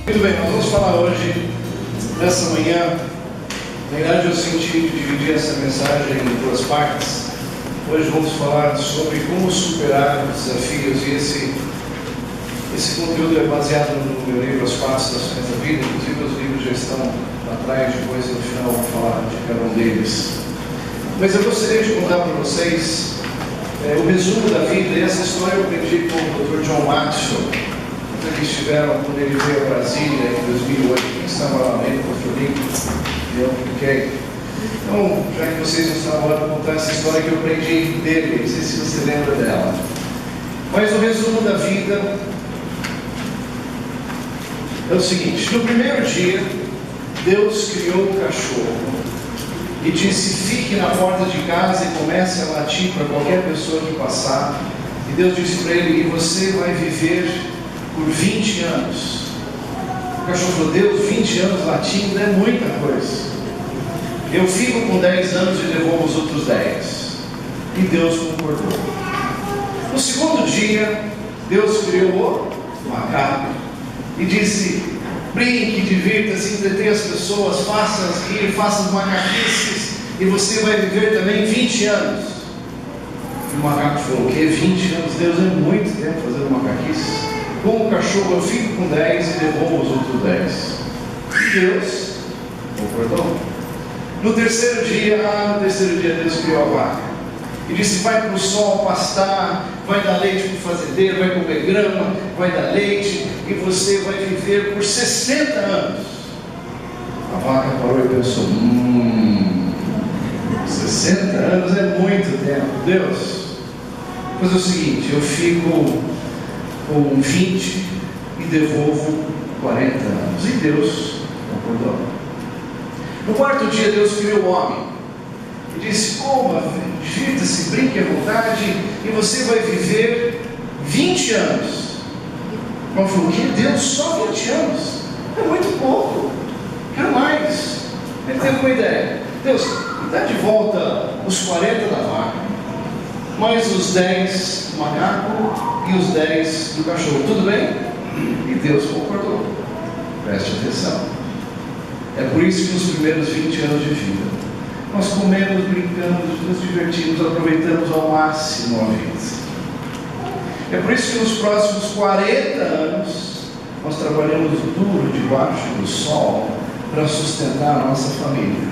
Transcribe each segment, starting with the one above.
Muito bem, nós vamos falar hoje, nessa manhã. Na verdade, eu senti dividir essa mensagem em duas partes. Hoje vamos falar sobre como superar os desafios, e esse conteúdo é baseado no meu livro As 4 Estações da Vida. Inclusive os livros já estão atrás, depois no final vou falar de cada um deles. Mas eu gostaria de contar para vocês o resumo da vida, e essa história eu aprendi com o Dr. John Maxwell. Eles estiveram quando ele veio a Brasília em 2008, quem estava lá mesmo, o Dr. Lincoln, e eu fiquei. Então, já que vocês não estavam lá, eu vou contar essa história que eu aprendi dele, não sei se você lembra dela. Mas o resumo da vida é o seguinte: no primeiro dia, Deus criou o cachorro e disse: fique na porta de casa e comece a latir para qualquer pessoa que passar. E Deus disse para ele: e você vai viver por 20 anos. O cachorro falou: Deus, 20 anos latindo é muita coisa. Eu fico com 10 anos e devolvo os outros 10. E Deus concordou. No segundo dia, Deus criou o macaco e disse: brinque, divirta-se, entretenha as pessoas, faça-as rir, faça as macaquices, e você vai viver também 20 anos. E o macaco falou: o quê? 20 anos? Deus, é muito tempo fazendo macaquices. Com o cachorro eu fico com 10 e devolvo os outros 10. E Deus concordou. No terceiro dia Deus criou a vaca e disse: vai para o sol pastar, vai dar leite para o fazendeiro, vai comer grama, vai dar leite, e você vai viver por 60 anos. A vaca parou e pensou: 60 anos é muito tempo. Deus, mas é o seguinte, eu fico com 20 e devolvo 40 anos. E Deus concordou. No quarto dia, Deus criou o homem e disse: coma, divirta-se, brinque à vontade, e você vai viver 20 anos. O homem falou: que Deus, só 20 anos? É muito pouco, quero mais. Ele teve uma ideia: Deus, me dá de volta os 40 da vaca, mais os 10 do macaco e os 10 do cachorro, tudo bem? E Deus concordou. Preste atenção. É por isso que nos primeiros 20 anos de vida nós comemos, brincamos, nos divertimos, aproveitamos ao máximo a vida. É por isso que nos próximos 40 anos nós trabalhamos duro debaixo do sol para sustentar a nossa família.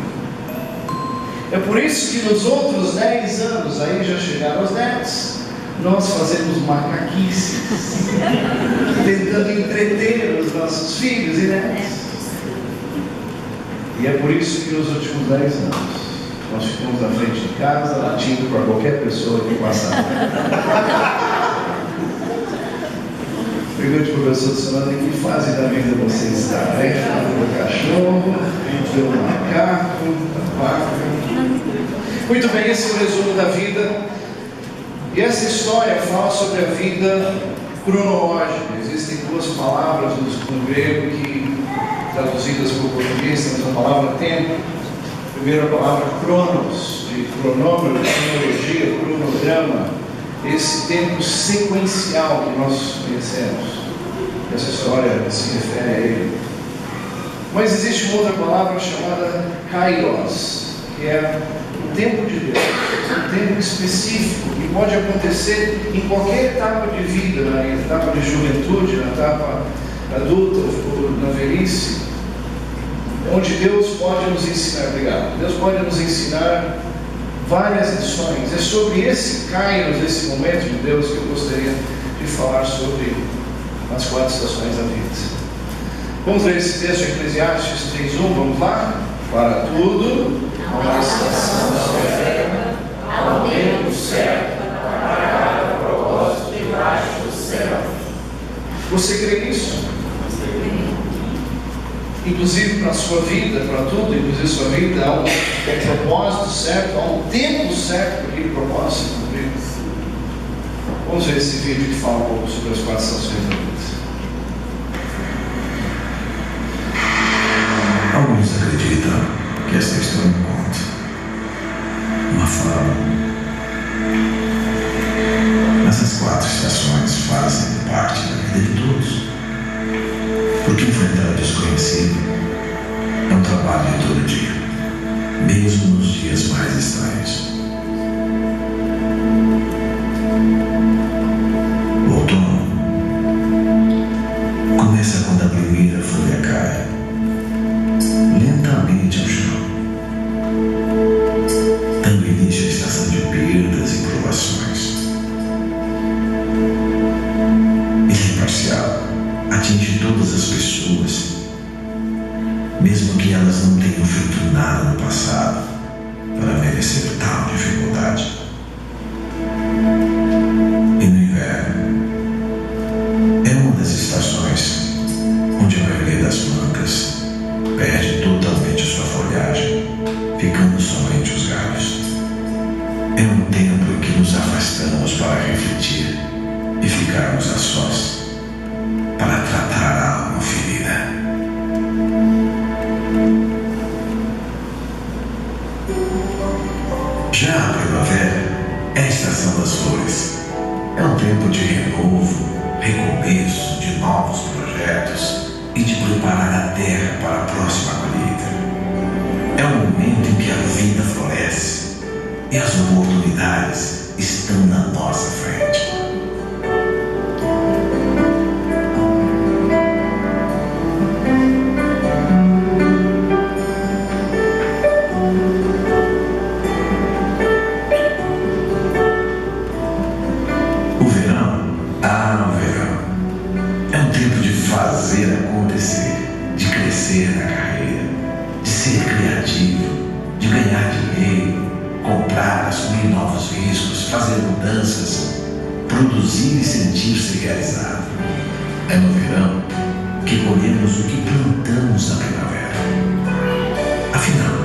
É por isso que nos outros 10 anos, aí já chegaram os netos, nós fazemos macaquices, tentando entreter os nossos filhos e netos. E é por isso que nos últimos 10 anos nós ficamos na frente de casa, latindo para qualquer pessoa que passar. Pergunte para o professor de semana em que fase da vida você está. Do cachorro, do macaco, da vaca. Muito bem, esse é o resumo da vida. E essa história fala sobre a vida cronológica. Existem duas palavras no grego que, traduzidas para o português, temos a palavra tempo. Primeiro, a palavra cronos, de cronômetro, de cronologia, cronograma. Esse tempo sequencial que nós conhecemos. Essa história se refere a ele. Mas existe uma outra palavra chamada kairos, que é o tempo de Deus, um tempo específico que pode acontecer em qualquer etapa de vida, na etapa de juventude, na etapa adulta, na velhice, onde Deus pode nos ensinar. Obrigado. Deus pode nos ensinar várias lições. É sobre esse kairos, esse momento de Deus, que eu gostaria de falar sobre as 4 estações da vida. Vamos ler esse texto em Eclesiastes 3:1, vamos lá? Para tudo há uma estação certa, há um tempo certo para cada propósito debaixo do céu. Você crê nisso? Inclusive para a sua vida, para tudo, inclusive sua vida, há um propósito certo, há um tempo certo para aquele propósito cumprir. Vamos ver esse vídeo que fala um pouco sobre as 4 estações da vida. Alguns acreditam que esta história é um conto, uma fala. Essas 4 estações fazem parte da vida de todos, porque enfrentar tenham feito nada no passado para merecer tal dificuldade. E no inverno é uma das estações onde a maioria das plantas perde totalmente sua folhagem, ficando somente os galhos. É um tempo em que nos afastamos para refletir e ficarmos a sós, para tratar a alma ferida. Já a primavera é a estação das flores. É um tempo de renovo, recomeço, de novos projetos e de preparar a terra para a próxima colheita. É o momento em que a vida floresce e as oportunidades estão na nossa frente. Fazer acontecer, de crescer na carreira, de ser criativo, de ganhar dinheiro, comprar, assumir novos riscos, fazer mudanças, produzir e sentir-se realizado. É no verão que colhemos o que plantamos na primavera. Afinal,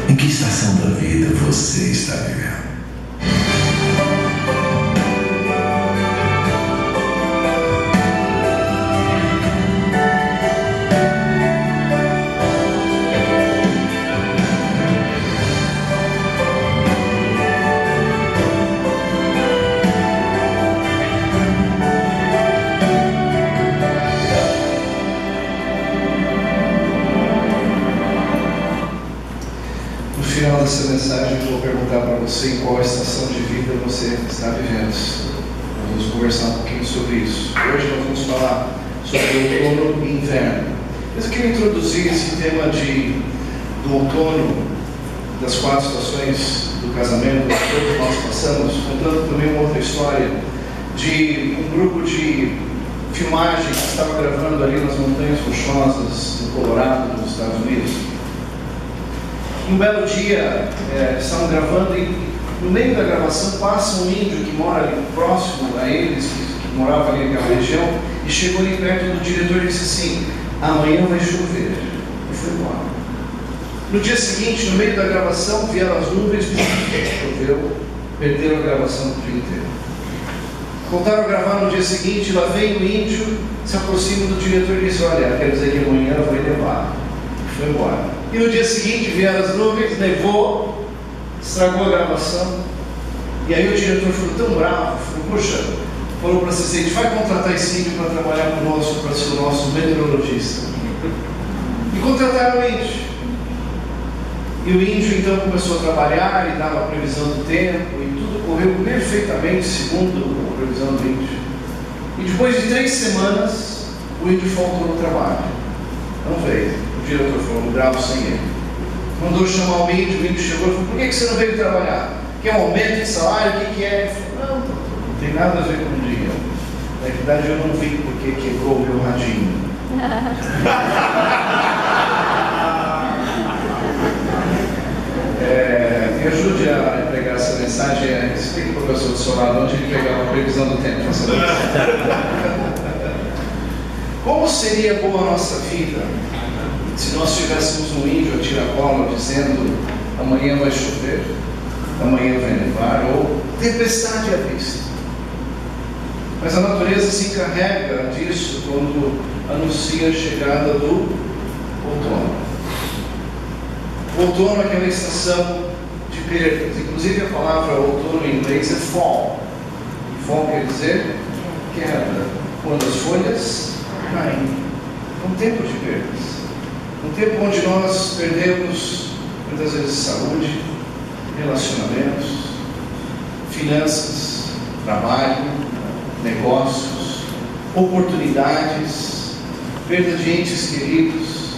em que estação da vida você está vivendo? No final dessa mensagem eu vou perguntar para você em qual estação de vida você está vivendo. Nós vamos conversar um pouquinho sobre isso. Hoje nós vamos falar sobre outono e inverno. Mas eu queria introduzir esse tema do outono, das 4 estações do casamento, que todos nós passamos, contando também uma outra história de um grupo de filmagem que estava gravando ali nas montanhas rochosas do Colorado, nos Estados Unidos. Um belo dia, estavam gravando e no meio da gravação passa um índio que mora ali próximo a eles, que morava ali naquela região, e chegou ali perto do diretor e disse assim: amanhã vai chover. E foi embora. No dia seguinte, no meio da gravação, vieram as nuvens, choveu, perderam a gravação do dia inteiro. Voltaram a gravar no dia seguinte, lá vem o índio, se aproxima do diretor e diz: olha, quer dizer que amanhã vai nevar. E foi embora. E no dia seguinte vieram as nuvens, nevou, estragou a gravação. E aí o diretor ficou tão bravo, falou para a assistente: vai contratar esse índio para trabalhar conosco, para ser o nosso meteorologista. E contrataram o índio. E o índio então começou a trabalhar e dava a previsão do tempo, e tudo correu perfeitamente segundo a previsão do índio. E depois de 3 semanas, o índio faltou no trabalho. Não veio. O diretor falou: não gravo sem ele. Mandou chamar o índio chegou e falou: por que você não veio trabalhar? Quer um aumento de salário? O que é? Ele falou: não tem nada a ver com o dinheiro. Na verdade eu não vim porque quebrou o meu radinho. Me ajude a pregar essa mensagem. Explique para o professor do seu lado onde ele pegava a previsão do tempo. Como seria boa a nossa vida se nós tivéssemos um índio a tiracolo dizendo: amanhã vai chover, amanhã vai nevar, ou tempestade à vista. Mas a natureza se encarrega disso quando anuncia a chegada do outono. O outono é aquela estação de perdas. Inclusive a palavra outono em inglês é fall. Fall quer dizer queda, quando as folhas caem. É um tempo de perdas. Um tempo onde nós perdemos muitas vezes saúde, relacionamentos, finanças, trabalho, negócios, oportunidades, perda de entes queridos,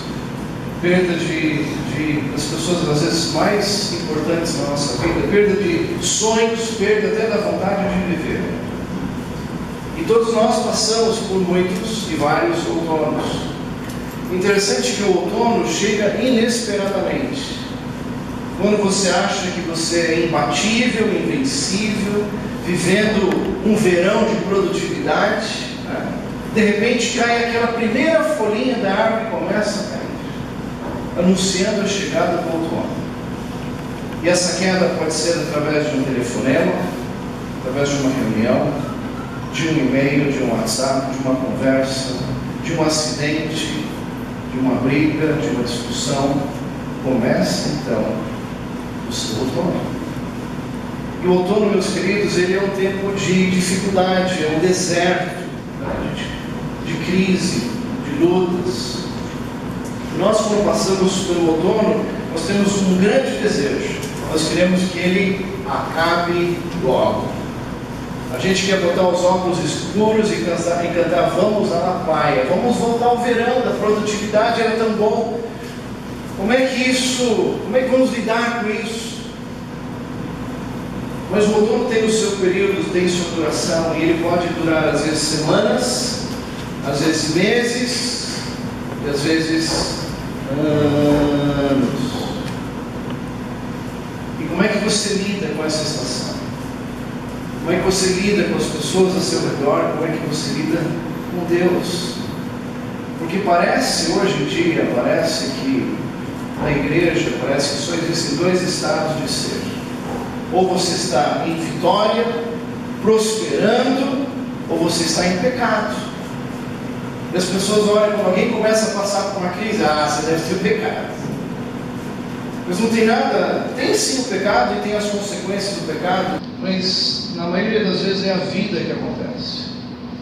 perda das pessoas às vezes mais importantes na nossa vida, perda de sonhos, perda até da vontade de viver. E todos nós passamos por muitos e vários outonos. Interessante que o outono chega inesperadamente. Quando você acha que você é imbatível, invencível, vivendo um verão de produtividade, né? De repente cai aquela primeira folhinha da árvore e começa a cair, anunciando a chegada do outono. E essa queda pode ser através de um telefonema, através de uma reunião, de um e-mail, de um WhatsApp, de uma conversa, de um acidente, de uma briga, de uma discussão. Começa então o seu outono. E o outono, meus queridos, ele é um tempo de dificuldade, é um deserto, né? de crise, de lutas. Nós, quando passamos pelo outono, nós temos um grande desejo. Nós queremos que ele acabe logo. A gente quer botar os óculos escuros e cantar vamos lá na praia, vamos voltar ao verão, da produtividade era tão bom. Como é que vamos lidar com isso? Mas o outono tem o seu período, tem sua duração, e ele pode durar às vezes semanas, às vezes meses, e às vezes anos. E como é que você lida com essa estação? Como é que você lida com as pessoas ao seu redor? Como é que você lida com Deus? Porque parece, hoje em dia, parece que na igreja, parece que só existem dois estados de ser. Ou você está em vitória, prosperando, ou você está em pecado. E as pessoas olham, quando alguém começa a passar por uma crise, você deve ter pecado. Mas não tem nada, tem sim o pecado e tem as consequências do pecado, mas na maioria das vezes é a vida que acontece,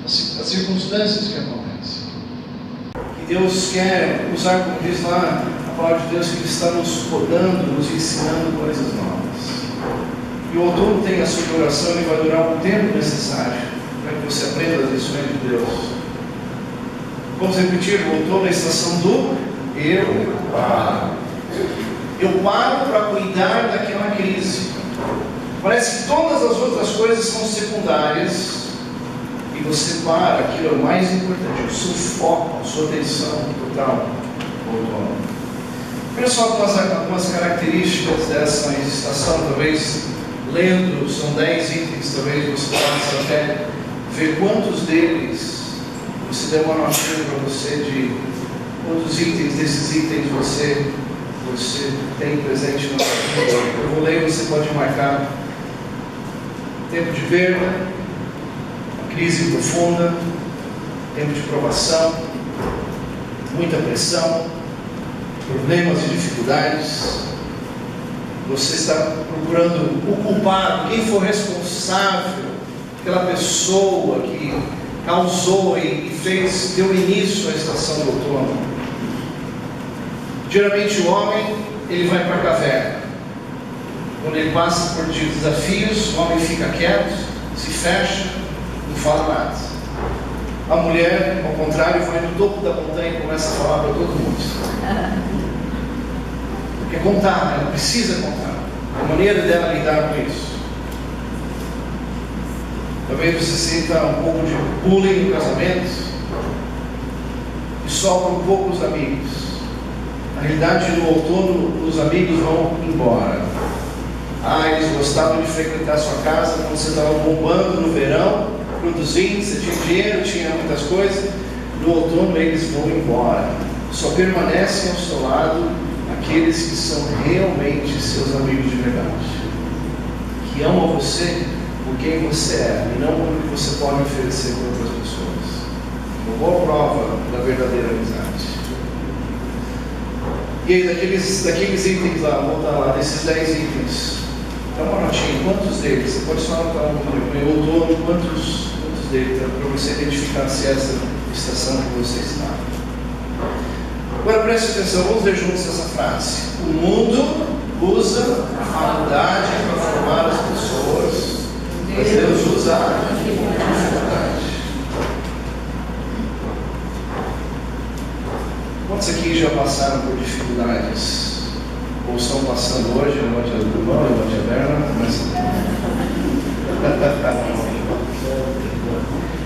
as circunstâncias que acontecem. E Deus quer usar, como diz lá a palavra de Deus, que Ele está nos podando, nos ensinando coisas novas. E o outono tem a sua duração, ele vai durar o tempo necessário para que você aprenda as lições de Deus. Vamos repetir, o outono é a estação do eu paro. Eu paro para cuidar daquela crise. Parece que todas as outras coisas são secundárias e você para, aquilo é o mais importante, o seu foco, a sua atenção total. Olha só algumas características dessa estação, talvez lendo, são 10 itens, talvez você possa até ver quantos deles você der uma notinha para você de quantos itens desses itens você tem presente na sua vida. Eu vou ler e você pode marcar: tempo de perda, crise profunda, tempo de provação, muita pressão, problemas e dificuldades. Você está procurando o culpado, quem for responsável, aquela pessoa que causou e deu início à estação do outono. Geralmente o homem, ele vai para a caverna. Quando ele passa por desafios, o homem fica quieto, se fecha, não fala nada. A mulher, ao contrário, vai no topo da montanha e começa a falar para todo mundo. Quer contar, ela precisa contar. A maneira dela lidar com isso. Talvez você sinta um pouco de bullying no casamento e sobram poucos amigos. Na realidade, no outono, os amigos vão embora. Eles gostavam de frequentar a sua casa quando você estava bombando no verão, produzindo, você tinha dinheiro, tinha muitas coisas. No outono, eles vão embora. Só permanecem ao seu lado aqueles que são realmente seus amigos de verdade, que amam você por quem você é e não por que você pode oferecer para outras pessoas. Uma boa prova da verdadeira amizade. E aí, daqueles itens lá, voltar lá, desses 10 itens, dá uma notinha, quantos deles? Você pode só anotar um número, o outono, quantos deles, para você identificar se é essa estação que você está. Agora preste atenção, vamos ler juntos essa frase. O mundo usa a faculdade para formar as pessoas, mas Deus usa a dificuldade. Quantos aqui já passaram por dificuldades? Ou estão passando hoje? Levante a mão, levante a perna.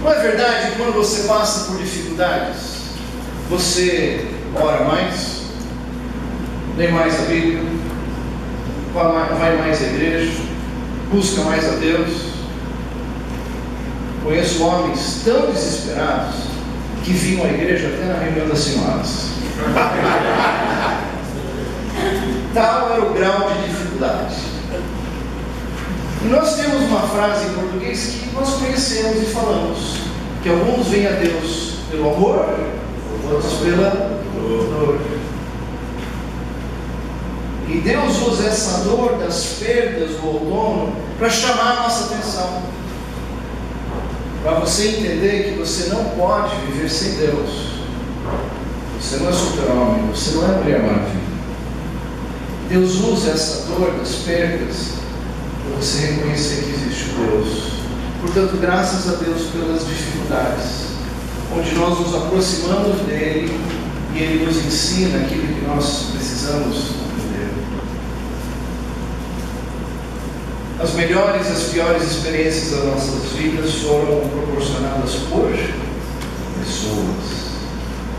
Não é verdade que quando você passa por dificuldades, você ora mais, lê mais a Bíblia, vai mais à igreja, busca mais a Deus. Conheço homens tão desesperados que vinham à igreja até na reunião das senhoras. Tal era o grau de dificuldade. E nós temos uma frase em português que nós conhecemos e falamos, que alguns vêm a Deus pelo amor, outros pela dor. E Deus usa essa dor das perdas do outono para chamar a nossa atenção, para você entender que você não pode viver sem Deus. Você não é super-homem, você não é Mulher Maravilha. Deus usa essa dor das perdas para você reconhecer que existe um Deus. Portanto, graças a Deus pelas dificuldades, onde nós nos aproximamos dele e ele nos ensina aquilo que nós precisamos aprender. As melhores e as piores experiências das nossas vidas foram proporcionadas por pessoas.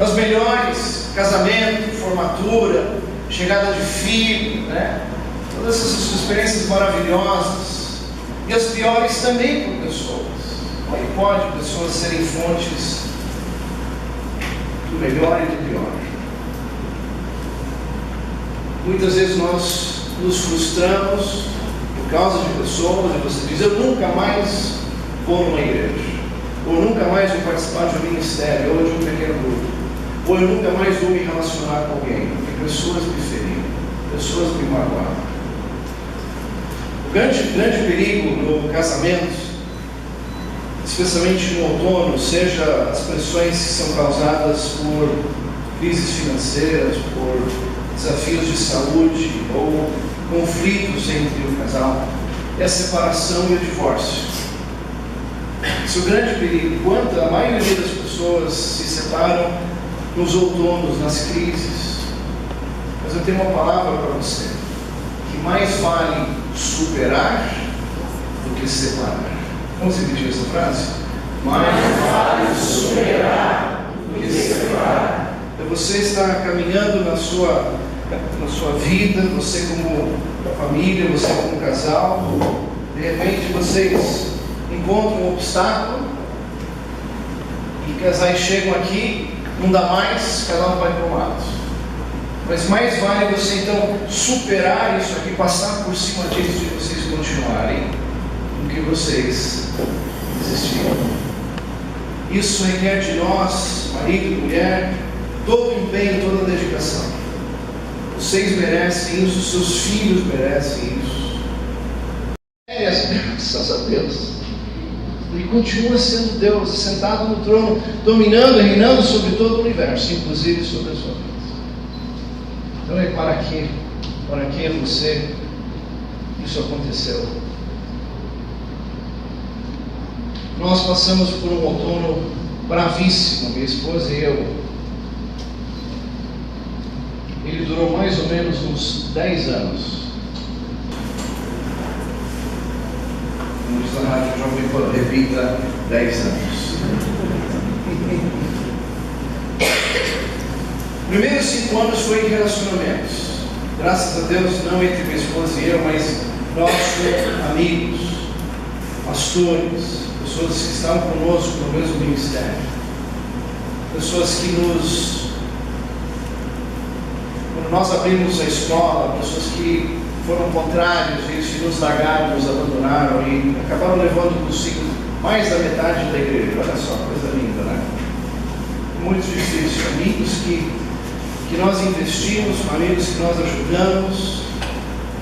As melhores, casamento, formatura, chegada de filho, todas essas experiências maravilhosas. E as piores também por pessoas. Como é que pode pessoas serem fontes do melhor e do pior? Muitas vezes nós nos frustramos por causa de pessoas, e você diz, eu nunca mais vou numa igreja, ou nunca mais vou participar de um ministério, ou de um pequeno grupo, ou eu nunca mais vou me relacionar com alguém, porque pessoas me feriram, pessoas me magoaram. O grande perigo no casamento, especialmente no outono, seja as pressões que são causadas por crises financeiras, por desafios de saúde ou conflitos entre o casal, é a separação e o divórcio. Esse é o grande perigo. Enquanto a maioria das pessoas se separam nos outonos, nas crises, mas eu tenho uma palavra para você, que mais vale superar do que separar. Vamos repetir essa frase? Mais vale superar do que separar. Então você está caminhando na sua vida, você como família, você como casal, de repente vocês encontram um obstáculo e casais chegam aqui, não dá mais, cada um vai para um lado. Mas mais vale você então superar isso aqui, passar por cima disso e vocês continuarem do que vocês desistirem. Isso requer de nós, marido e mulher, todo o empenho, toda a dedicação. Vocês merecem isso, seus filhos merecem isso. Graças a Deus. Ele continua sendo Deus, sentado no trono, dominando e reinando sobre todo o universo, inclusive sobre a sua vida. Então é para que você isso aconteceu. Nós passamos por um outono bravíssimo, minha esposa e eu. Ele durou mais ou menos uns 10 anos. Como diz a rádio Jovem Pan, repita, 10 anos. Primeiros 5 anos foi em relacionamentos. Graças a Deus, não entre minha esposa e eu, mas nossos amigos, pastores, pessoas que estavam conosco no mesmo ministério, pessoas que quando nós abrimos a escola, pessoas que foram contrários, eles nos largaram, nos abandonaram e acabaram levando consigo mais da metade da igreja. Olha só, coisa linda, né? Muito difícil. Amigos que nós investimos, amigos que nós ajudamos,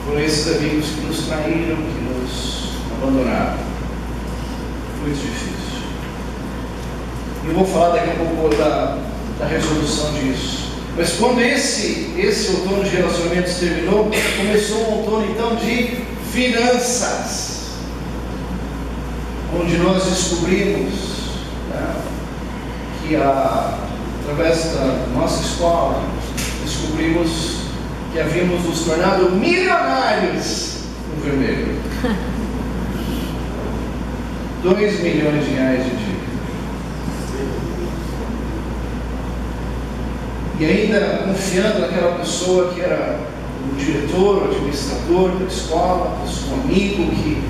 foram esses amigos que nos traíram, que nos abandonaram. Muito difícil. E eu vou falar daqui a pouco da resolução disso. Mas quando esse outono de relacionamentos terminou, começou um outono então de finanças, onde nós descobrimos que através da nossa escola, descobrimos que havíamos nos tornado milionários no vermelho. 2 milhões de reais de dívida. e ainda confiando naquela pessoa que era o diretor, o administrador da escola, o seu amigo, que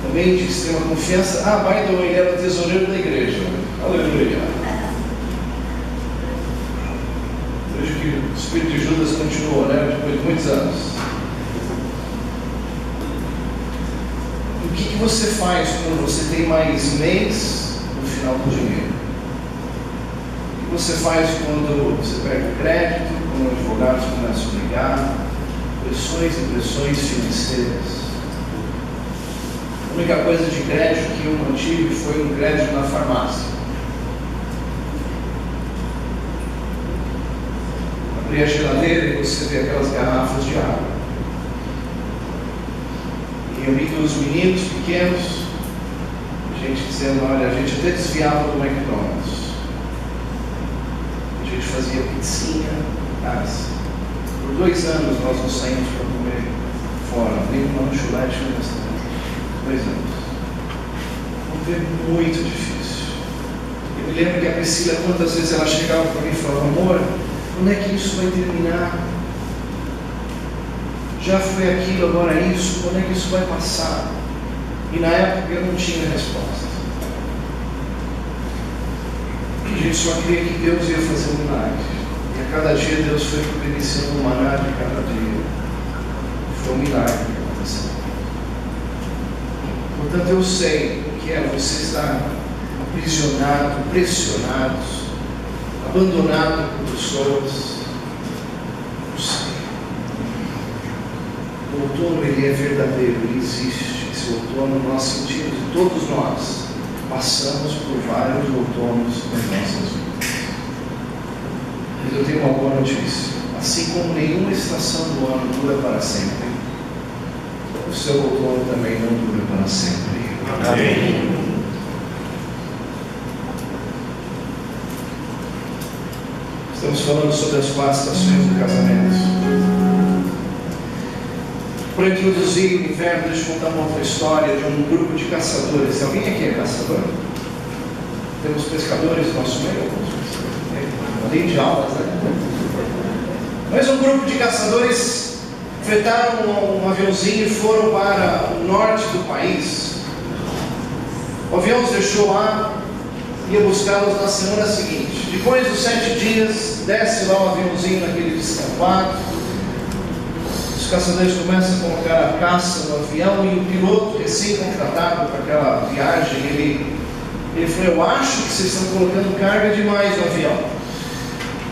também de extrema confiança. By the way, ele era o tesoureiro da igreja. Aleluia. Vejo que o espírito de Judas continuou, né? Depois de muitos anos. O que você faz quando você tem mais mês no final do dinheiro? O que você faz quando você perde o crédito, quando os advogados começam a ligar, pressões e pressões financeiras? A única coisa de crédito que eu mantive foi um crédito na farmácia. Abri a geladeira e você vê aquelas garrafas de água. E eu vi que os meninos pequenos, a gente dizendo, olha, a gente até desviava do McDonald's. A gente fazia pizzinha em casa. Por 2 anos nós não saímos para comer fora, nem uma lanchonete no restaurante. 2 anos. Foi muito difícil. Eu me lembro que a Priscila, quantas vezes ela chegava para mim e falava, amor, quando é que isso vai terminar? Já foi aquilo, agora isso, quando é que isso vai passar? E na época eu não tinha resposta. A gente só queria que Deus ia fazer um milagre. E a cada dia Deus foi providenciando um maná de cada dia. Foi um milagre que aconteceu. Portanto, eu sei o que é você estar aprisionado, pressionado, abandonado por pessoas. Eu sei. O outono, ele é verdadeiro, ele existe. Esse outono nós sentimos, e todos nós passamos por vários outonos nas nossas vidas. Mas eu tenho uma boa notícia. Assim como nenhuma estação do ano dura para sempre, o seu outono também não dura para sempre. Amém. Estamos falando sobre as 4 estações do casamento. Para introduzir o inverno, deixa eu contar uma outra história de um grupo de caçadores. Alguém aqui é caçador? Temos pescadores no nosso meio? Além de aulas, né? Mas um grupo de caçadores fretaram um aviãozinho e foram para o norte do país. O avião os deixou lá, ia buscá-los na semana seguinte. Depois dos 7 dias, desce lá o aviãozinho naquele descampado. Os caçadores começam a colocar a caça no avião e o piloto, recém-contratado para aquela viagem, ele falou, eu acho que vocês estão colocando carga demais no avião.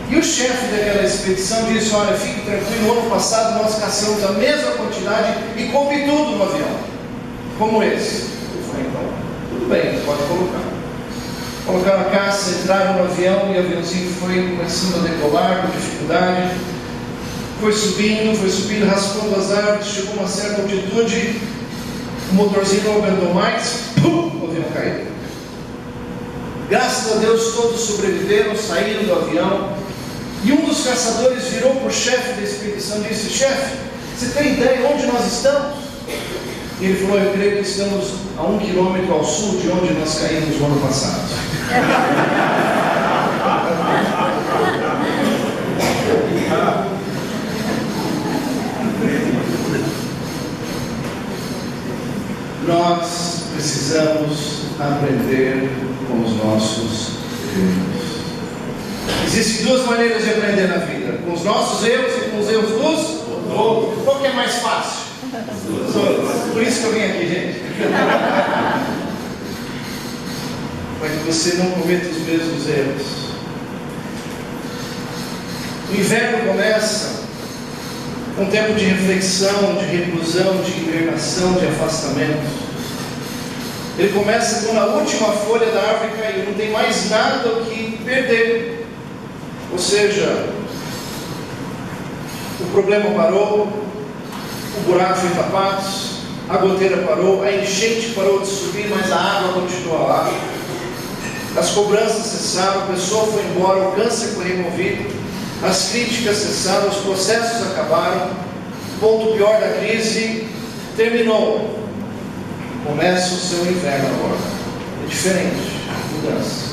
E o chefe daquela expedição disse, olha, fique tranquilo, no ano passado nós caçamos a mesma quantidade e coube tudo no avião, como esse. Eu falei, então, tudo bem, pode colocar. Colocaram a caça, entraram no avião e o aviãozinho foi começando a decolar com dificuldade. Foi subindo, raspando as árvores, chegou a uma certa altitude, o motorzinho não aguentou mais, pum, o avião caiu. Graças a Deus todos sobreviveram, saíram do avião. E um dos caçadores virou para o chefe da expedição e disse, chefe, você tem ideia onde nós estamos? E ele falou, eu creio que estamos a 1 quilômetro ao sul de onde nós caímos no ano passado. Nós precisamos aprender com os nossos erros. Existem 2 maneiras de aprender na vida: com os nossos erros e com os erros dos outros. Qual que é mais fácil? Por isso que eu vim aqui, gente. Para que você não cometa os mesmos erros. O inverno começa com um tempo de reflexão, de reclusão, de hibernação, de afastamento. Ele começa quando a última folha da árvore caiu, não tem mais nada o que perder. Ou seja, o problema parou, o buraco foi tapado, a goteira parou, a enchente parou de subir, mas a água continua lá. As cobranças cessaram, a pessoa foi embora, o câncer foi removido, as críticas cessaram, os processos acabaram, o ponto pior da crise terminou. Começa o seu inverno agora. É diferente, mudança.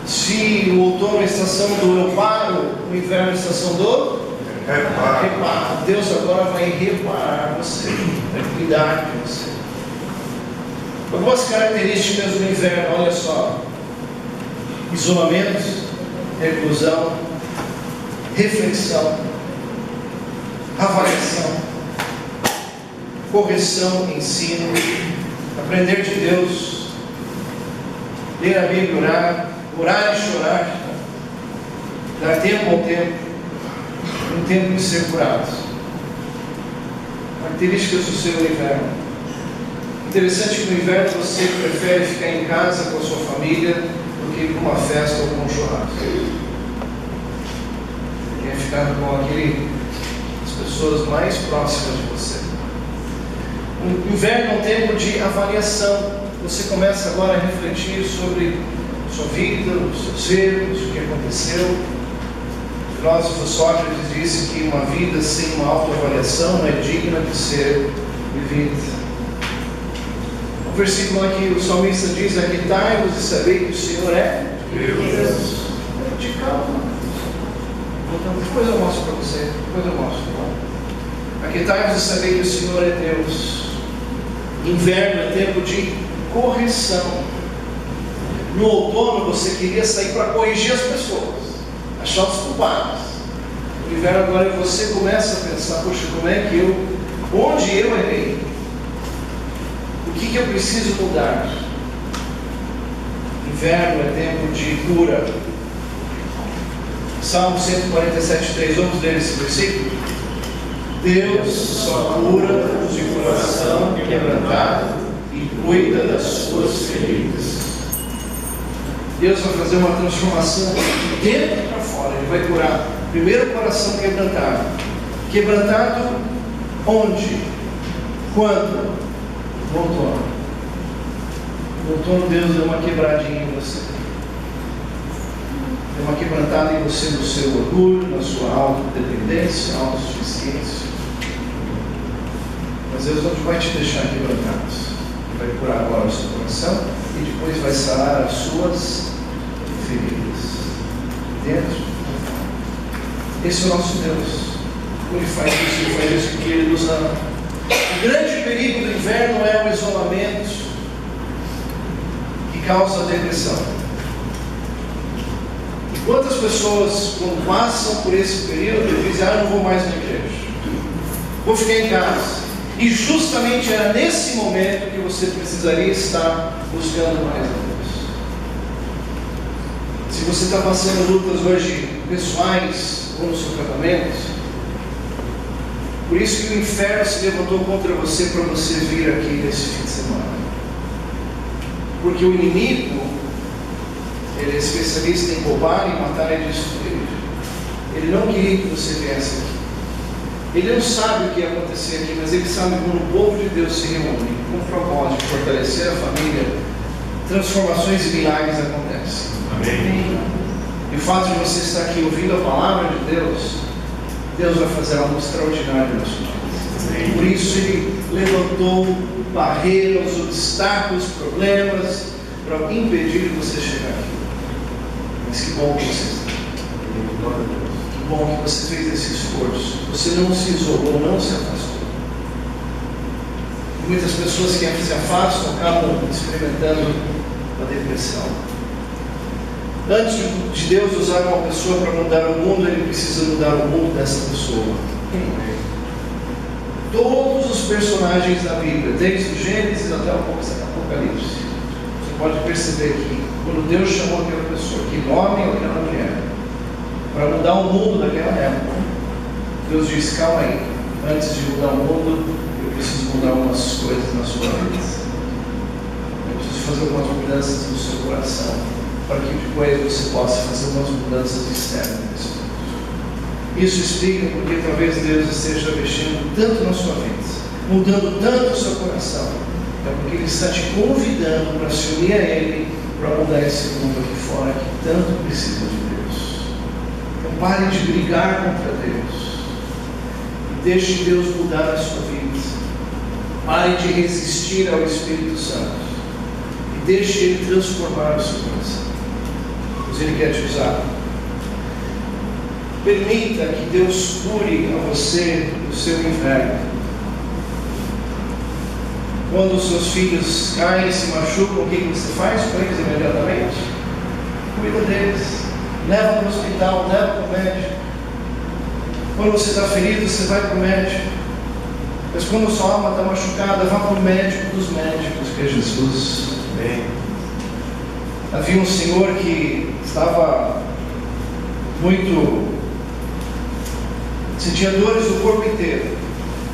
Se Se o outono é a estação do eu paro, o inverno é a estação do reparo. Deus agora vai reparar você, vai cuidar de você. Algumas características do inverno, olha só: isolamento, reclusão, reflexão, avaliação, correção, ensino, aprender de Deus, ler a Bíblia, orar e chorar, dar tempo ao tempo, um tempo de ser curado. Características do seu inverno. Interessante que no inverno você prefere ficar em casa com a sua família do que ir com uma festa ou com um churrasco. Quer ficar com as pessoas mais próximas de você. O inverno é um tempo de avaliação. Você começa agora a refletir sobre a sua vida, os seus erros, o que aconteceu. O filósofo Sócrates disse que uma vida sem uma autoavaliação não é digna de ser vivida. O versículo aqui, o salmista diz: aquietai-vos e sabei que o Senhor é Deus. De calma. Depois eu mostro para você. Aquietai-vos e sabei que o Senhor é Deus. Inverno é tempo de correção. No outono você queria sair para corrigir as pessoas, achar os culpados. No inverno agora você começa a pensar: poxa, onde eu errei? O que eu preciso mudar? Inverno é tempo de cura. Salmo 147:3, vamos ler esse versículo? Deus só cura os de coração quebrantado e cuida das suas feridas. Deus vai fazer uma transformação de dentro para fora. Ele vai curar primeiro o coração quebrantado. Quebrantado onde? Quando? No outono. No outono Deus deu uma quebradinha em você. Deu uma quebrantada em você no seu orgulho, na sua autodependência, autossuficiência. Mas Deus não vai te deixar quebrantado. Ele vai curar agora o seu coração e depois vai sarar as suas feridas. Dentro. Esse é o nosso Deus. Ele faz isso porque Ele nos ama. O grande perigo do inverno é o isolamento que causa depressão. Quantas pessoas, quando passam por esse período, dizem: não vou mais na igreja, vou ficar em casa. E justamente era nesse momento que você precisaria estar buscando mais a Deus. Se você está passando lutas hoje pessoais ou no seu casamento, por isso que o inferno se levantou contra você para você vir aqui nesse fim de semana. Porque o inimigo, ele é especialista em roubar, em matar e destruir. Ele não queria que você viesse aqui. Ele não sabe o que ia acontecer aqui, mas ele sabe que quando o povo de Deus se reúne com o propósito de fortalecer a família, transformações e milagres acontecem. Amém. E o fato de você estar aqui ouvindo a palavra de Deus, Deus vai fazer algo extraordinário na sua vida. Por isso Ele levantou barreiras, obstáculos, problemas para impedir que você chegar aqui. Mas que bom que você está. Que bom que você fez esse esforço. Você não se isolou, não se afastou. Muitas pessoas que se afastam acabam experimentando a depressão. Antes de Deus usar uma pessoa para mudar o mundo, Ele precisa mudar o mundo dessa pessoa. Todos os personagens da Bíblia, desde o Gênesis até o Apocalipse, você pode perceber que quando Deus chamou aquela pessoa, aquele homem ou aquela mulher, para mudar o mundo daquela época, Deus disse: calma aí, antes de mudar o mundo, eu preciso mudar algumas coisas na sua vida. Eu preciso fazer algumas mudanças no seu coração, para que depois você possa fazer algumas mudanças externas nesse mundo. Isso explica porque talvez Deus esteja mexendo tanto na sua vida, mudando tanto o seu coração. É porque Ele está te convidando para se unir a Ele, para mudar esse mundo aqui fora que tanto precisa de Deus. Então pare de brigar contra Deus e deixe Deus mudar a sua vida. Pare de resistir ao Espírito Santo e deixe Ele transformar o seu coração. pois Ele quer te usar. Permita que Deus cure a você do seu inferno. Quando os seus filhos caem e se machucam, o que você faz com eles imediatamente? Cuida deles, leva para o hospital, leva para o médico. Quando você está ferido, você vai para o médico. Mas quando sua alma está machucada, vá para o médico dos médicos, que é Jesus. Bem, havia um senhor que estava sentia dores do corpo inteiro.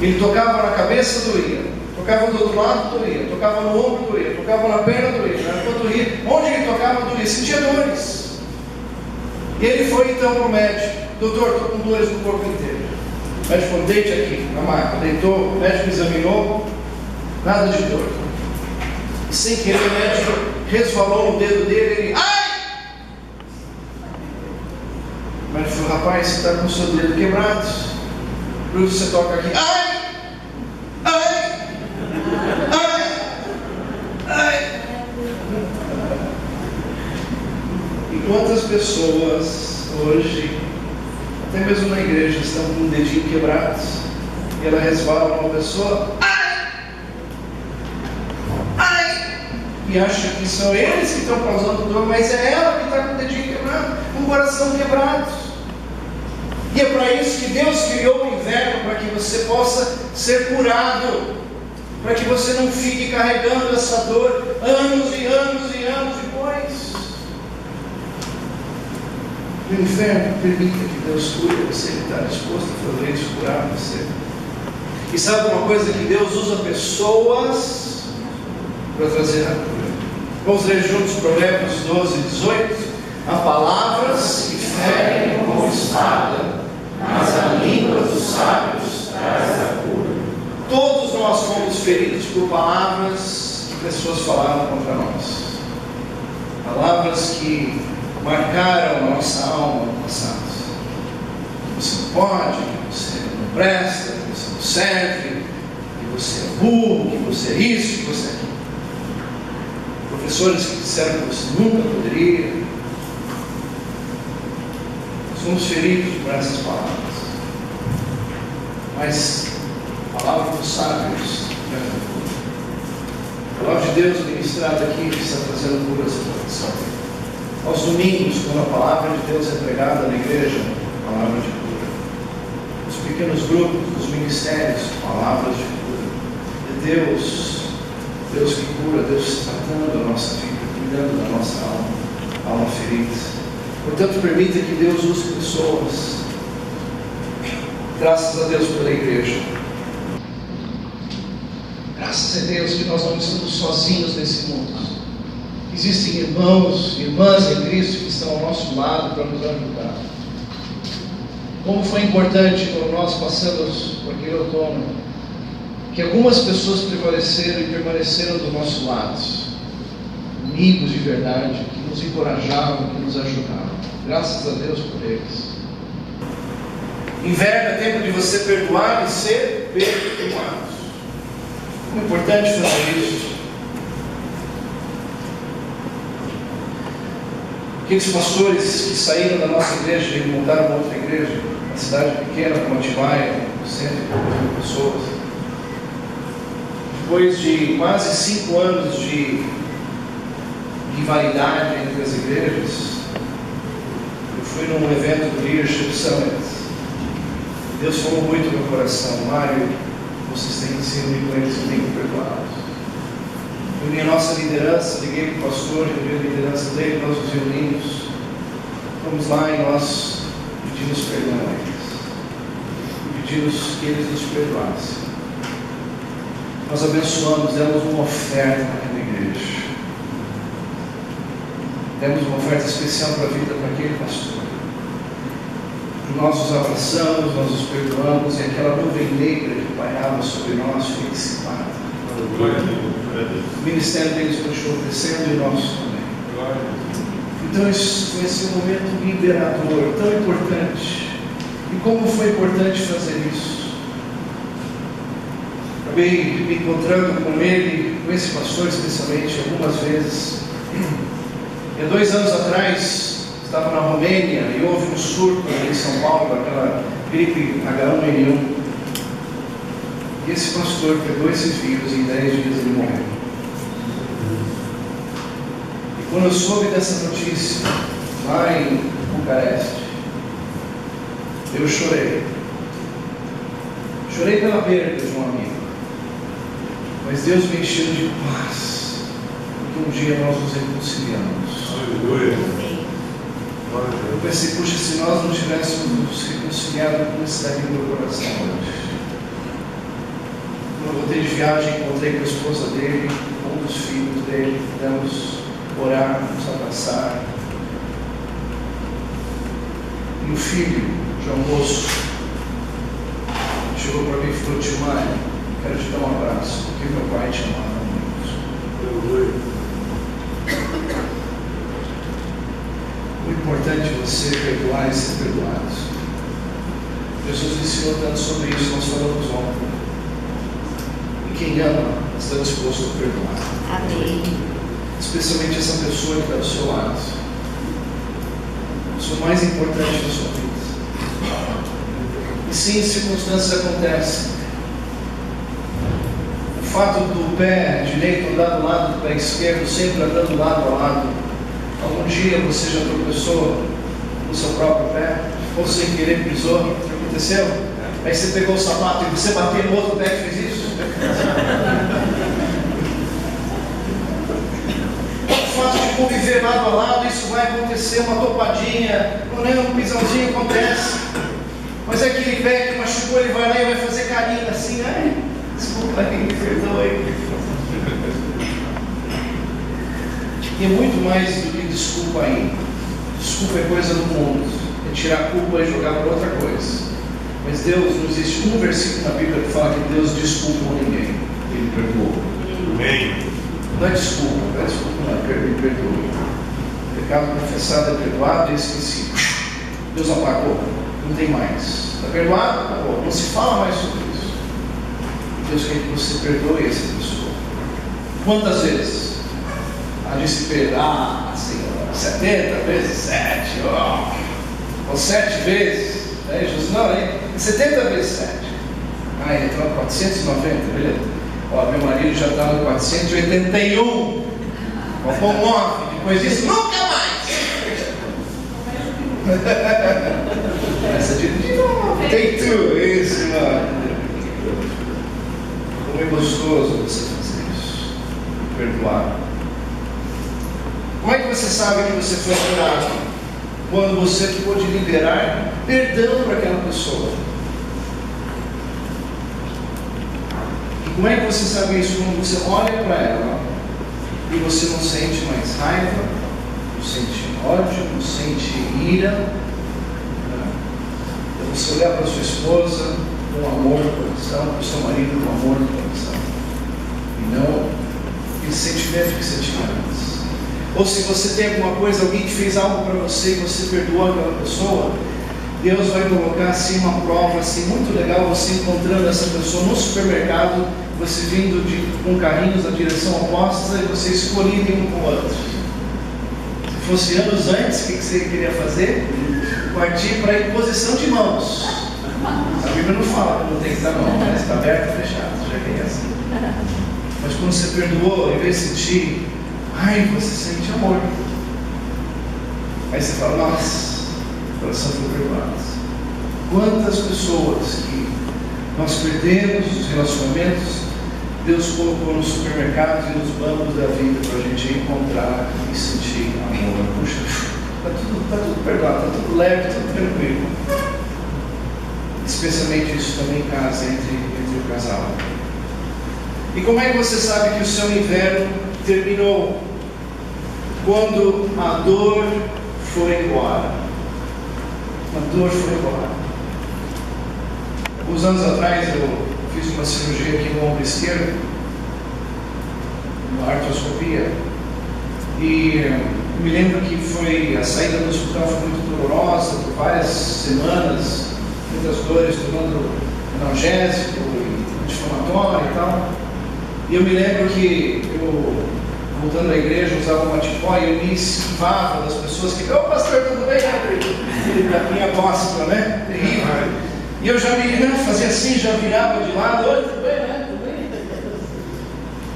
Ele tocava na cabeça, doía. Tocava do outro lado, doía. Tocava no ombro, doía. Tocava na perna, doía. Na perna, doía. Onde ele tocava, doía. Sentia dores. E ele foi então para o médico. Doutor, estou com dores no corpo inteiro. O médico falou, deite aqui na maca. Deitou, o médico examinou. Nada de dor. E sem querer o médico resvalou no dedo dele. Ele, ai! O médico falou, rapaz, você está com o seu dedo quebrado. Por isso você toca aqui. Ai! Ai! Ai! Ai! E quantas pessoas hoje, até mesmo na igreja, estão com o dedinho quebrado e ela resvala uma pessoa, ai! Ai! E acha que são eles que estão causando dor, mas é ela que está com o dedinho quebrado, com o coração quebrado. E é para isso que Deus criou o inverno, para que você possa ser curado, para que você não fique carregando essa dor anos e anos e anos depois. O inferno permita que Deus cure você, Ele está disposto a fazer isso, curar você. E sabe uma coisa? Que Deus usa pessoas para trazer a cura. Vamos ler juntos Provérbios 12, 18. Há palavras que ferem como espada, mas a língua dos sábios traz a cura. Todos nós fomos feridos por palavras que pessoas falaram contra nós. Palavras que marcaram a nossa alma no passado. Que você não pode, que você não presta, que você não serve, que você é burro, que você é isso, que você é aquilo. Professores que disseram que você nunca poderia. Somos feridos por essas palavras. Mas a palavra dos sábios é a cura. A palavra de Deus ministrada aqui está trazendo cura a essa situação. Aos domingos, quando a palavra de Deus é pregada na igreja, palavra de cura. Os pequenos grupos, os ministérios, palavras de cura. É Deus que cura, Deus tratando a nossa vida, cuidando da nossa alma ferida. Portanto, permita que Deus use pessoas. Graças a Deus pela igreja. Graças a Deus que nós não estamos sozinhos nesse mundo. Existem irmãos e irmãs em Cristo que estão ao nosso lado para nos ajudar. Como foi importante quando nós passamos por aquele outono, que algumas pessoas prevaleceram e permaneceram do nosso lado. Amigos de verdade, que nos encorajavam, que nos ajudavam. Graças a Deus por eles. Inverno é tempo de você perdoar e ser perdoado. Como é importante fazer isso. Aqueles pastores que saíram da nossa igreja e montaram uma outra igreja, uma cidade pequena como Atibaia, 100 pessoas. Depois de quase 5 anos de rivalidade entre as igrejas, eu fui num evento do Leadership Summit. Deus falou muito no meu coração: Mário, vocês têm que se unir com eles, eu tenho que perdoá-los. Eu uni a nossa liderança, liguei para o pastor, eu vi a liderança dele, nós nos reunimos, fomos lá e nós pedimos perdão a eles. E pedimos que eles nos perdoassem. Nós abençoamos, demos uma oferta naquela igreja. Demos uma oferta especial para a vida para aquele pastor. Nós os abraçamos, nós os perdoamos, e aquela nuvem negra que pairava sobre nós foi dissipada. O ministério deles continuou crescendo e o nosso também. Então isso foi esse momento liberador, tão importante. E como foi importante fazer isso? Acabei me encontrando com ele, com esse pastor especialmente, algumas vezes. E há 2 anos atrás, estava na Romênia e houve um surto em São Paulo, aquela gripe H1N1. E esse pastor pegou esse vírus e em 10 dias ele morreu. E quando eu soube dessa notícia, lá em Bucareste, eu chorei. Chorei pela perda de um amigo. Mas Deus me encheu de paz, porque um dia nós nos reconciliamos. Eu pensei, puxa, se nós não tivéssemos nos reconciliado, como estaria no meu coração hoje? Quando eu voltei de viagem, encontrei com a esposa dele, com um dos filhos dele, pudemos orar, nos abraçar. E o filho, João Moço, chegou para mim e falou: tio Mário, quero te dar um abraço, porque meu pai te amava muito. O importante é você perdoar e ser perdoado. Jesus ensinou tanto sobre isso, nós falamos ontem. E quem ama está disposto a perdoar. Amém. Especialmente essa pessoa que está do seu lado. Isso é o mais importante da sua vida. E sim, circunstâncias acontecem. O fato do pé direito andar do lado do pé esquerdo, sempre andando lado a lado. Algum dia você já tropeçou no seu próprio pé, ou sem querer pisou, o que aconteceu? Aí você pegou o sapato e você bateu no outro pé que fez isso? O fato de conviver lado a lado, isso vai acontecer, uma topadinha, um pisãozinho acontece. Mas é aquele pé que machucou, ele vai lá e vai fazer carinho assim, ai, desculpa aí, perdoa aí. E é muito mais do que desculpa aí. Desculpa é coisa do mundo. É tirar a culpa e jogar para outra coisa. Mas Deus, não existe um versículo na Bíblia que fala que Deus desculpou ninguém. Ele perdoou. Amém. Não é desculpa, não é desculpa, não. Ele perdoou. Pecado confessado é perdoado e esquecido. Deus apagou. Não tem mais. Está perdoado? Acabou. Não se fala mais sobre isso. Deus quer que você perdoe essa pessoa. Quantas vezes? A de se perdoar, Senhor, 70 vezes 7, ou 7 vezes, Jesus, não, hein? 70 vezes 7. Ah, entrou 490, beleza. Ó, meu marido já está no 481. Faltou 9. Depois disso, nunca mais. Essa de novo. Tem tudo, isso, mano. Como é gostoso você fazer isso. Perdoar. Como é que você sabe que você foi curado? Quando você pôde liberar perdão para aquela pessoa. E como é que você sabe isso? Quando você olha para ela e você não sente mais raiva, não sente ódio, não sente ira. Então você olhar para sua esposa com amor no coração, para o seu marido com amor no coração. E não aquele sentimento que você tinha antes. Ou se você tem alguma coisa, alguém que fez algo para você e você perdoou aquela pessoa, Deus vai colocar assim uma prova assim, muito legal, você encontrando essa pessoa no supermercado, você vindo com carrinhos na direção oposta e você escolhido um com o outro. Se fosse anos antes, o que você queria fazer? Partir para a imposição de mãos. A Bíblia não fala que não tem que dar mão, né? Está aberto ou fechado, já que é assim. Mas quando você perdoou, em vez de sentir ai, você sente amor. Aí você fala, nossa, o coração foi perdoado. Quantas pessoas que nós perdemos os relacionamentos, Deus colocou nos supermercados e nos bancos da vida para a gente encontrar e sentir amor. Puxa, está tudo perdoado, está tudo leve, está tudo tranquilo. Especialmente isso também em casa, entre o casal. E como é que você sabe que o seu inverno terminou? Quando a dor foi embora. A dor foi embora. Alguns anos atrás eu fiz uma cirurgia aqui no ombro esquerdo, uma artroscopia, e me lembro que a saída do hospital foi muito dolorosa, por várias semanas, muitas dores, tomando analgésico, anti-inflamatório e tal. E eu me lembro que eu voltando à igreja, usava uma tipó e eu me esquivava das pessoas que, ô pastor, tudo bem? Ele da minha bosta, né? Terrível. E eu já me fazia assim, já virava de lado, oi, tudo bem, né? Tudo bem?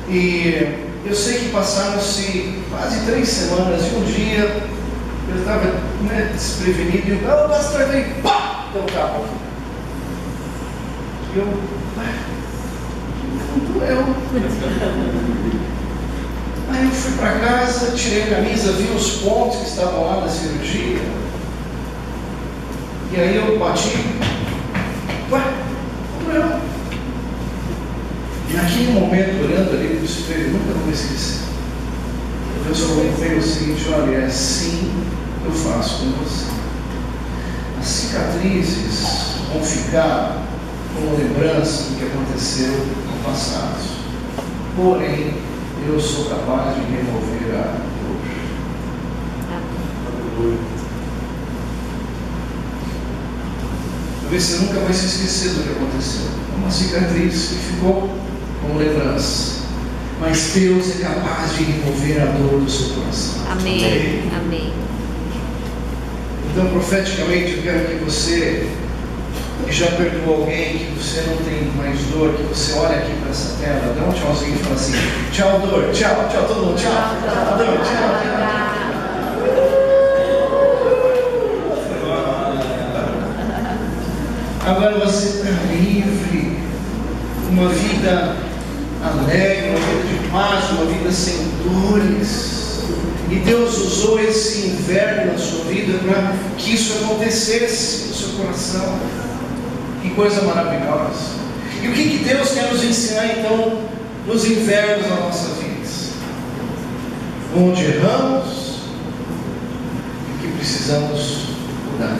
E eu sei que passaram-se quase 3 semanas e um dia eu estava desprevenido e o pastor veio, pá, deu um tapa aqui. E eu, não doeu. Aí eu fui para casa, tirei a camisa, vi os pontos que estavam lá da cirurgia. E aí eu bati, ué, não doeu. E naquele momento, olhando ali para o espelho, nunca vou esquecer. Deus falou o seguinte: olha, é assim que eu faço com você. As cicatrizes vão ficar como lembrança do que aconteceu no passado. Porém, eu sou capaz de remover a dor. Talvez você nunca vai se esquecer do que aconteceu. É uma cicatriz que ficou como lembrança. Mas Deus é capaz de remover a dor do seu coração. Amém. Amém. Então, profeticamente, eu quero que você, que já perdoou alguém, que você não tem mais dor, que você olha aqui para essa tela, dá um tchauzinho e fala assim: tchau, dor, tchau, tchau, todo mundo, tchau, tchau, dor, tchau, tchau. Agora você está livre, uma vida alegre, uma vida de paz, uma vida sem dores. E Deus usou esse inverno na sua vida para que isso acontecesse no seu coração. Que coisa maravilhosa. E o que Deus quer nos ensinar então nos invernos da nossa vida? Onde erramos e o que precisamos mudar.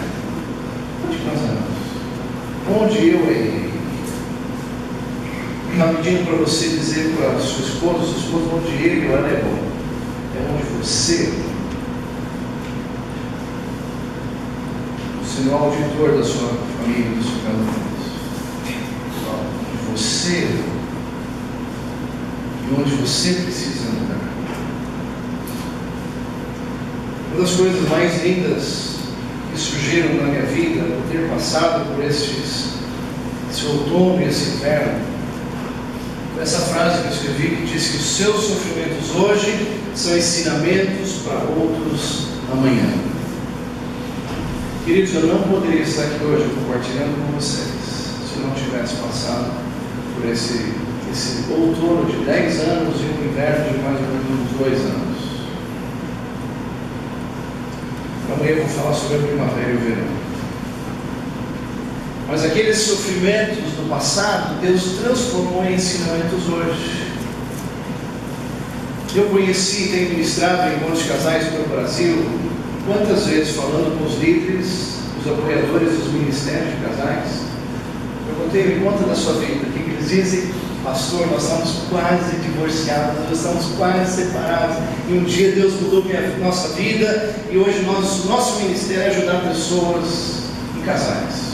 Onde nós erramos? Onde eu errei? Está pedindo para você dizer para a sua esposa, onde ele ou ela errou. É onde você, o Senhor auditor da sua família, do seu casamento, onde você e onde você precisa mudar. Uma das coisas mais lindas que surgiram na minha vida, por ter passado por esse outono e esse inverno, essa frase que eu escrevi, que diz que os seus sofrimentos hoje são ensinamentos para outros amanhã. Queridos, eu não poderia estar aqui hoje compartilhando com vocês se eu não tivesse passado por esse outono de 10 anos e um inverno de mais ou menos uns 2 anos. Amanhã eu vou falar sobre a primavera e o verão. Mas aqueles sofrimentos do passado, Deus transformou em ensinamentos hoje. Eu conheci, tenho ministrado em muitos casais pelo Brasil, quantas vezes falando com os líderes, os apoiadores dos ministérios de casais. Eu contei, me conta da sua vida. O que eles dizem? Pastor, nós estamos quase divorciados, nós estamos quase separados. E um dia Deus mudou nossa vida e hoje nosso ministério é ajudar pessoas em casais.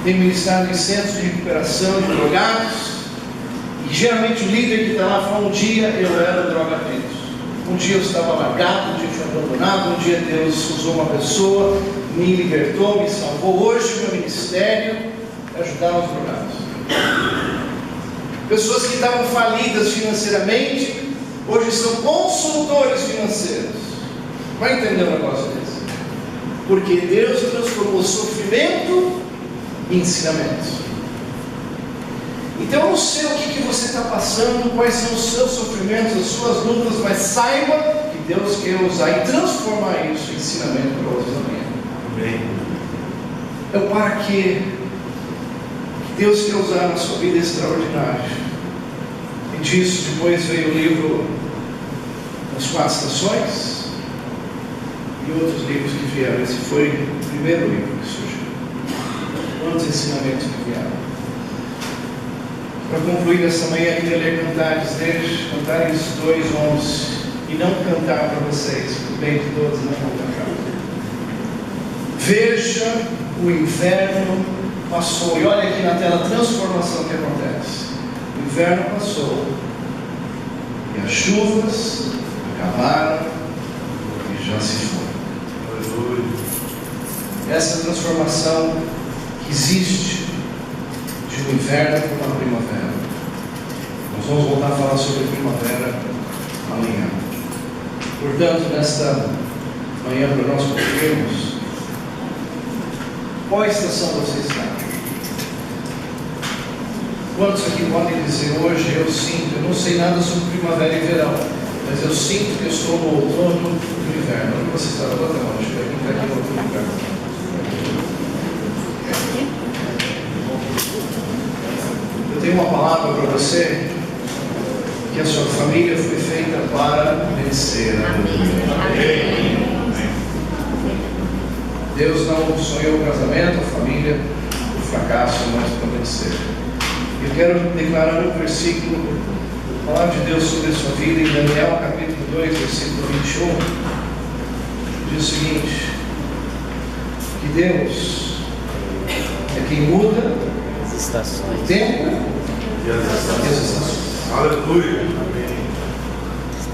Tenho ministrado em centros de recuperação de drogados. E geralmente o líder que está lá fala: um dia eu era drogadito, um dia eu estava largado, um dia eu fui abandonado, um dia Deus usou uma pessoa, me libertou, me salvou. Hoje o meu ministério é ajudar os drogados. Pessoas que estavam falidas financeiramente, hoje são consultores financeiros. Vai entender um negócio desse? Porque Deus transformou sofrimento em ensinamento. Então eu não sei o que você está passando, quais são os seus sofrimentos, as suas lutas, mas saiba que Deus quer usar e transformar isso em ensinamento para outros amanhã. Amém. É o para quê que Deus quer usar na sua vida extraordinário. E disso depois veio o livro As 4 Estações e outros livros que vieram. Esse foi o primeiro livro que surgiu. Quantos ensinamentos que vieram. Para concluir essa manhã, eu queria ler Cantares 2:11, e não cantar para vocês, por bem de todos, não vou cantar. Veja, o inverno passou, e olha aqui na tela a transformação que acontece. O inverno passou E as chuvas acabaram e já se foram. Essa transformação que existe de um inverno para uma primavera. Nós vamos voltar a falar sobre primavera amanhã. Portanto, nesta manhã, para nós concluirmos, qual estação você está? Quantos aqui podem dizer hoje, eu não sei nada sobre primavera e verão, mas eu sinto que eu estou no outono e no inverno. Onde você está? Levanta a mão, acho que alguém está aqui no outro lugar. Eu tenho uma palavra para você, que a sua família foi feita para vencer. Amém. Deus não sonhou o casamento, a família, o fracasso, mas para vencer. Eu quero declarar um versículo, a palavra de Deus sobre a sua vida, em Daniel capítulo 2, versículo 21, diz o seguinte: que Deus é quem muda as estações, o tempo e as estações. Aleluia.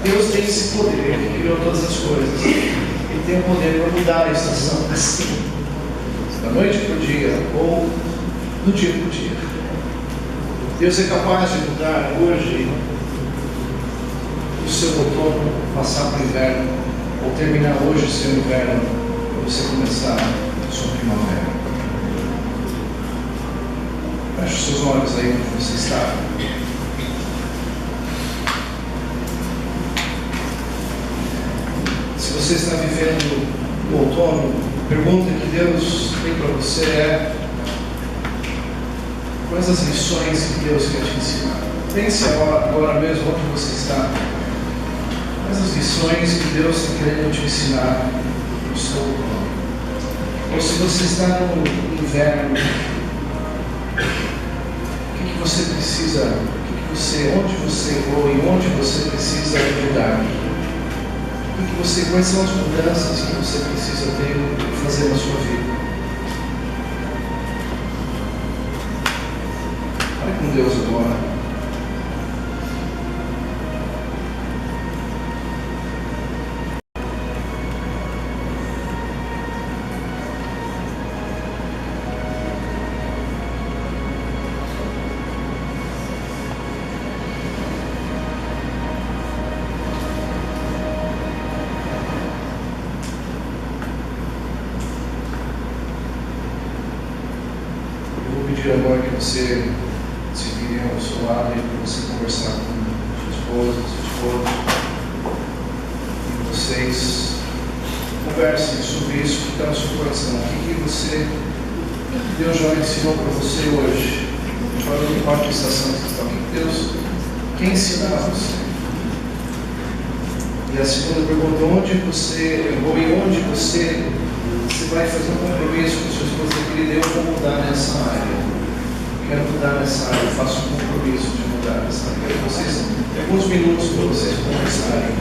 Deus tem esse poder, Ele criou todas as coisas. Ele tem o poder para mudar a estação assim, da noite para o dia, ou do dia para o dia. Deus é capaz de mudar hoje o seu outono, passar para o inverno, ou terminar hoje o seu inverno, para você começar a sua primavera. Feche os seus olhos aí onde você está. Se você está vivendo o outono, a pergunta que Deus tem para você é: quais as lições que Deus quer te ensinar? Pense agora mesmo onde você está. Quais as lições que Deus está querendo te ensinar no seu outono? Ou se você está no inverno, o que você precisa, onde você errou e onde você precisa mudar? Quais são as mudanças que você precisa ter e fazer na sua vida? Fale com Deus agora. Agora que você se vire ao seu lado e para você conversar com sua esposa, seu esposo, e vocês conversem sobre isso que está no seu coração. O que você, Deus já ensinou para você hoje? Não importa a estação que você está, o que Deus quer ensinar a você? E a segunda pergunta: onde você errou e onde você vai fazer um compromisso com sua esposa, querida? Eu vou mudar nessa área. Quero mudar nessa área, eu faço um compromisso de mudar nessa área. Quero que vocês, alguns minutos para vocês conversarem.